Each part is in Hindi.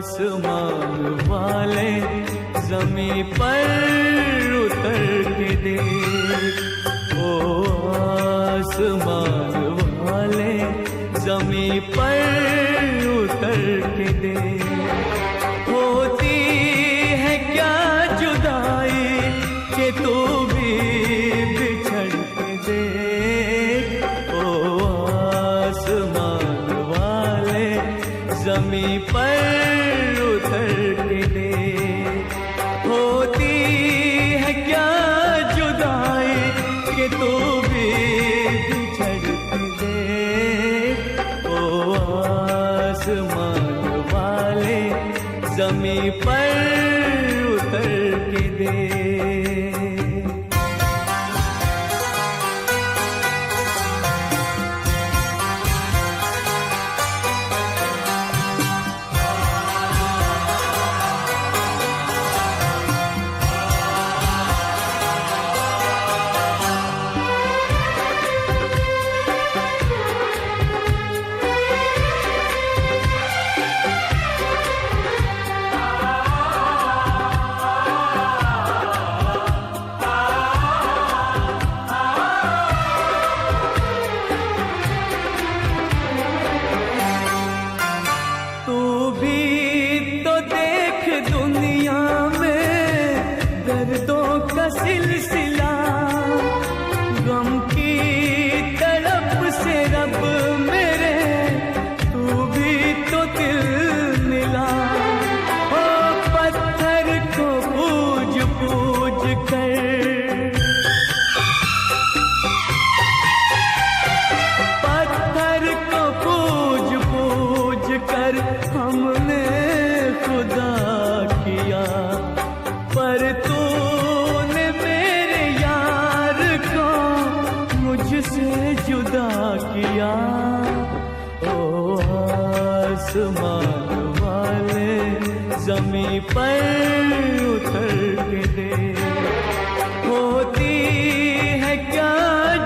आसमान वाले जमीन पर उतर के देख, ओ आसमान वाले जमीन पर उतर के देख। होती है क्या जुदाई कि तू भी बिछड़ के देख, ओ आसमान वाले जमीन पर उतर के देख। होती है क्या जुदाई कि तू भी बिछड़ के देख, ओ आसमान वाले जमीन पर उतर के देख। सिलसिला गम की तड़प से रब मेरे, तू भी तो दिल मिला। ओ पत्थर को पूज पूज कर, पत्थर को पूज पूज कर हमने खुदा किया, पर तू मुझसे जुदा किया। ओ आसमान वाले जमीन पर उतर के देख। होती है क्या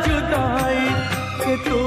जुदाई कि तू